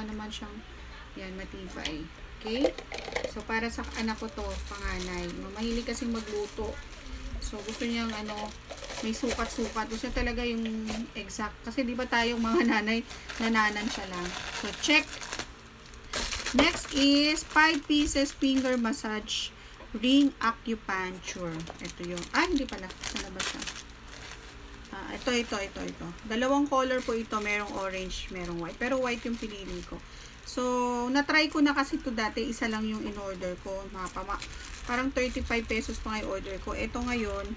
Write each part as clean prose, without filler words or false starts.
mukha naman siyang, yan, matibay. Okay? So, para sa anak ko to, panganay. Mahilig kasing magluto. So, gusto niyang, may sukat-sukat. Gusto niya talaga yung exact. Kasi di ba tayong mga nanay, nananan siya lang. So, check. Next is 5 pieces finger massage ring acupuncture. Ito yung, hindi pala. Sana ba siya? Ito. Dalawang color po ito. Merong orange, merong white. Pero white yung pinili ko. So, na-try ko na kasi ito dati. Isa lang yung in-order ko. Parang 35 pesos pa nga order ko. Ito ngayon,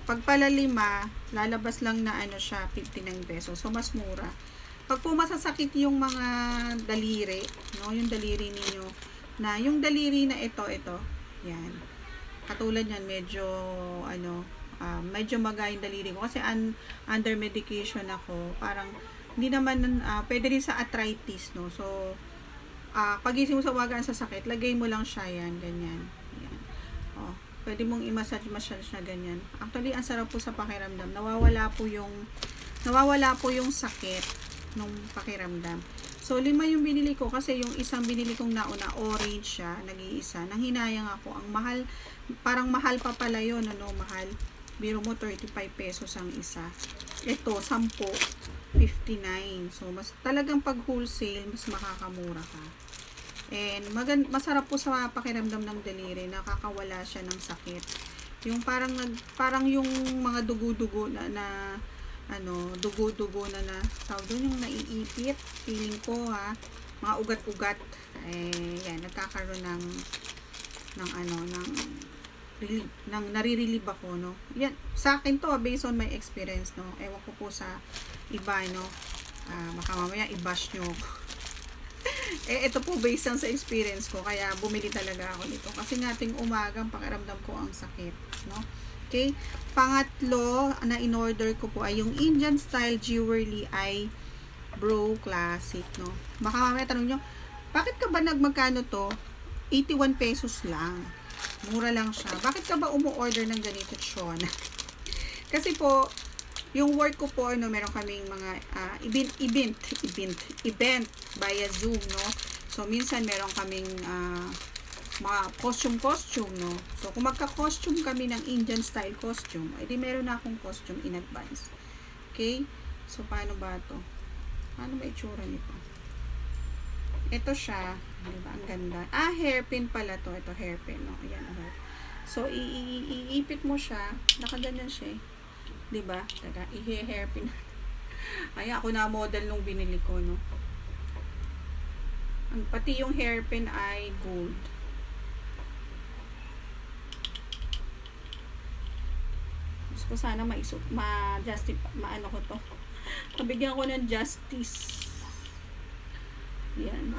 pag pala 5, lalabas lang na siya, 59 pesos. So, mas mura. Pag po masasakit yung mga daliri, no, yung daliri ninyo, na yung daliri na ito, yan. Katulad yan, medyo, medyo maga yung daliri ko. Kasi under medication ako. Parang, hindi naman, pwede rin sa arthritis, no. So, pagising mo sa wagaan sa sakit, lagay mo lang siya yan, ganyan. Yan. Pwede mong i-massage na ganyan. Actually, ang sarap po sa pakiramdam. Nawawala po yung sakit nung pakiramdam. So, 5 yung binili ko kasi yung isang binili kong nauna, orange siya, nag-iisa. Nang hinayang ako, ang mahal, parang mahal pa pala yun, mahal. Biro mo, 35 pesos ang isa. Ito, 10, 59. So, mas talagang pag wholesale, mas makakamura ka. And, masarap po sa pakiramdam ng daliri, nakakawala siya ng sakit. Yung parang yung mga dugo-dugo na dugo-dugo na tawag doon, yung naiipit, feeling ko mga ugat-ugat, yan, nagkakaroon ng nare-relieve ako, no. Yan, sa akin to, based on my experience, no. Ewan ko po sa iba, no. Baka mamaya i-bash nyo ako. Ito po based lang sa experience ko, kaya bumili talaga ako nito. Kasi ngating umagang pakiramdam ko ang sakit, no. Okay? Pangatlo na in-order ko po ay yung Indian style jewelry eyebrow classic, no. Baka mamaya tanong nyo, bakit ka ba magkano to? 81 pesos lang. Mura lang siya. Bakit ka ba umu-order ng ganito, Sean? Kasi po, yung work ko po, meron kaming mga event via Zoom, no. So, minsan meron kaming mga costume, no? So, kung magka-costume kami ng Indian style costume, edi meron na akong costume in advance. Okay? So, paano ba to? Paano ba itsura nito? Ito siya. Diba? Ang ganda. Hairpin pala to. Ito, hairpin, no? Ayan, So, iipit mo siya. Nakaganyan siya, eh. Diba? Taga, i-hairpin. Ay, ako na model nung binili ko, no? Pati yung hairpin ay gold. Gusto ko sana maano ko to. Mabigyan ko ng justice. Yan.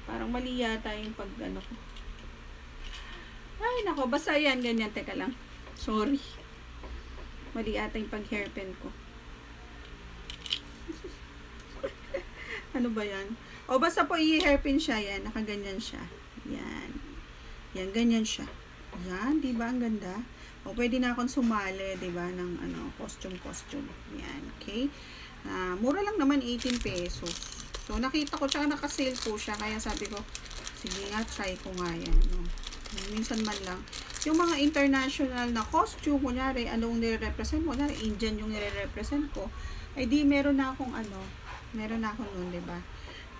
Parang mali yata yung pag ko. Ay, nako. Basta yan. Ganyan. Teka lang. Sorry. Mali yata yung pag hairpin ko. Ano ba yan? Basta po i-hairpin siya. Yan. Nakaganyan siya. Yan. Yan. Ganyan siya. Yan. Diba? Ang ganda. Pwede na akong sumali, diba? Ng costume. Yan. Okay? Mura lang naman, 18 pesos. So, nakita ko, tsaka naka-sale po siya. Kaya sabi ko, sige nga, try ko nga yan. No? Minsan man lang. Yung mga international na costume, kunyari, anong nire-represent mo? Kunyari, Indian yung nire-represent ko. Ay di, meron na akong nun, diba?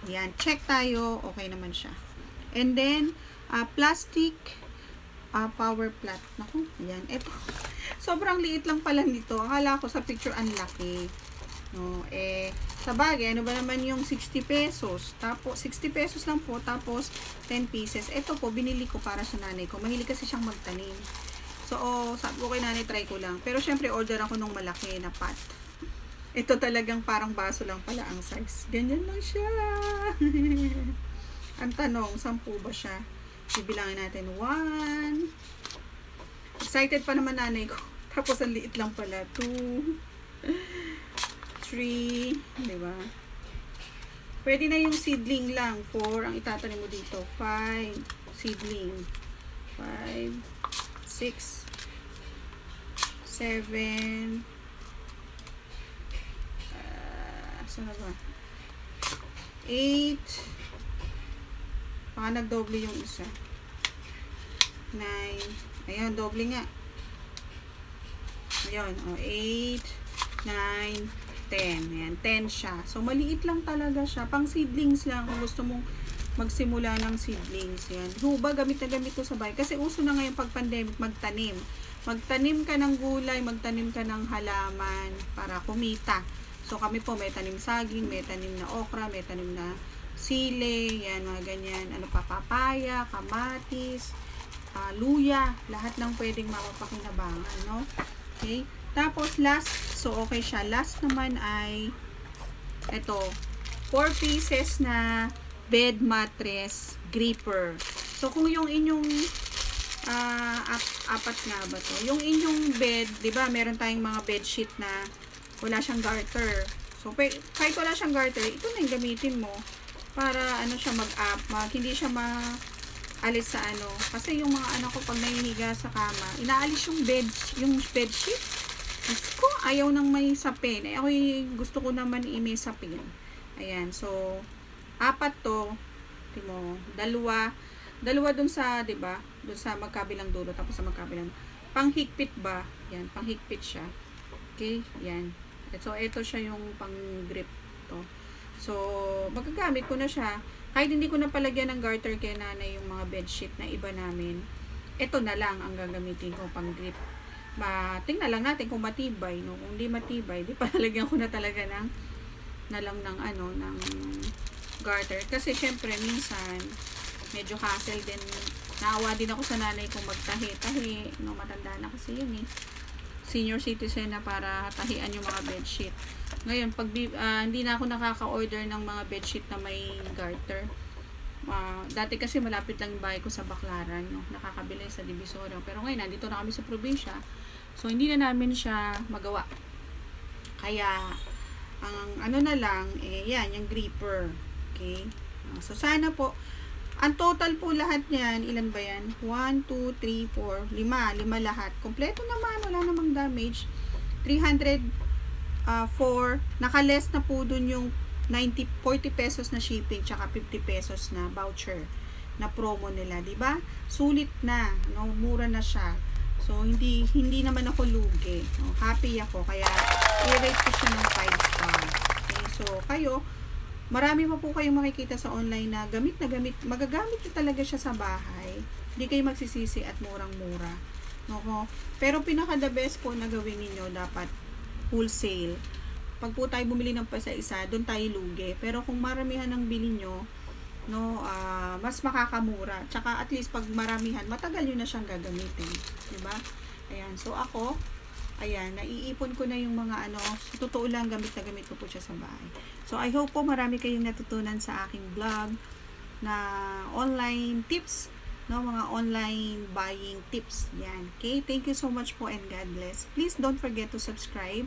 Yan, check tayo. Okay naman siya. And then, plastic power plant. Naku, yan. Ito, sobrang liit lang pala nito. Akala ko sa picture ang laki. No, sa bagay, ano ba naman yung 60 pesos? Tapos, 60 pesos lang po. Tapos, 10 pieces. Ito po, binili ko para sa nanay ko. Mahilig kasi siyang magtanim. So, sabi ko kay nanay, try ko lang. Pero, syempre, order ako nung malaki na pot. Ito talagang parang baso lang pala ang size. Ganyan lang siya. Ang tanong, 10 ba siya? Bibilangin natin. 1. Excited pa naman nanay ko. Tapos, ang liit lang pala. 2. 3. Diba? Pwede na yung seedling lang. 4 ang itatanim mo dito. 5. Seedling. 5. 6. 7. Saan na ba? 8. Baka nagdoble yung isa. 9. Ayan, doble nga. Ayan, 8, 9, 10. Ayan, 10 siya. So, maliit lang talaga siya. Pang seedlings lang kung gusto mong magsimula ng seedlings. Yan. Huba, gamit na gamit ko sa bahay. Kasi uso na ngayon pag pandemic, magtanim. Magtanim ka ng gulay, magtanim ka ng halaman para kumita. So, kami po may tanim saging, may tanim na okra, may tanim na sile, yan, mga ganyan. Ano pa, papaya, kamatis, luya, lahat ng pwedeng mapapakinabangan, no? Okay? Tapos, last, so okay siya. Last naman ay, ito, 4 pieces na bed mattress gripper. So, kung yung inyong apat nga ba to? Yung inyong bed, di ba, meron tayong mga bed sheet na wala siyang garter. So, kahit wala siyang garter, ito na yung gamitin mo para ano siya mag-up, hindi siya maalis sa ano. Kasi yung mga anak ko pag nahihiga sa kama, inaalis yung bed sheet. Ko ayaw nang may sapin. Eh, ako gusto ko naman may sapin. Ayan, so 4 to, timo, dalawa dun sa, 'di ba? Dun sa magkabilang dulo tapos sa magkabilang panghigpit ba? Yan, panghigpit siya. Okay, yan. So ito siya yung pang-grip to. So magagamit ko na siya. Kahit hindi ko na palagyan ng garter kay nanay yung mga bedsheet na iba namin. Ito na lang ang gagamitin ko pang-grip. Tingnan lang natin kung matibay, no? Kung hindi matibay, di palagyan ko na talaga ng garter. Kasi syempre minsan medyo hassle din. Naawa din ako sa nanay kong magtahi-tahi, no, matanda na kasi yun eh. Senior citizen na para tahian yung mga bedsheet. Ngayon, pag hindi na ako nakaka-order ng mga bedsheet na may garter. Dati kasi malapit lang yung bahay ko sa Baclaran, no? Nakakabili sa Divisoria. Pero ngayon, nandito na kami sa probinsya. So, hindi na namin siya magawa. Kaya, ang ano na lang, yan, yung gripper. Okay? So, sana po, ang total po lahat niyan, ilan ba yan? 1, 2, 3, 4, 5 lahat. Kompleto naman, wala namang damage. 304, naka-less na po dun yung 40 pesos na shipping, tsaka 50 pesos na voucher na promo nila, di ba? Sulit na, no? Mura na siya. So, hindi naman ako lugi. No? Happy ako, kaya i-rate ko siya ng 5 star. Okay, so, kayo, marami pa po kayong makikita sa online na gamit, magagamit nyo talaga siya sa bahay. Hindi kayo magsisisi at murang-mura. No? Pero pinaka-the best po na gawin ninyo, dapat wholesale. Pag po tayo bumili ng isa-isa, doon tayo lugi. Pero kung maramihan ang bili nyo, no, mas makakamura. Tsaka at least pag maramihan, matagal yun na siyang gagamitin. Diba? Ayan. So ako, ayan, naiipon ko na yung mga ano, totoo lang, gamit na gamit ko po siya sa bahay. So, I hope po marami kayong natutunan sa aking vlog na online tips, no, mga online buying tips. Yan. Okay? Thank you so much po and God bless. Please don't forget to subscribe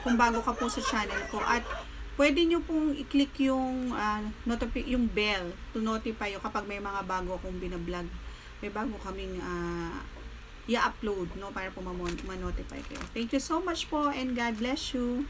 kung bago ka po sa channel ko. At pwede nyo pong i-click yung yung bell to notify you kapag may mga bago akong binablog. May bago kaming i-upload, no, para po ma-notify kayo. Thank you so much po and God bless you.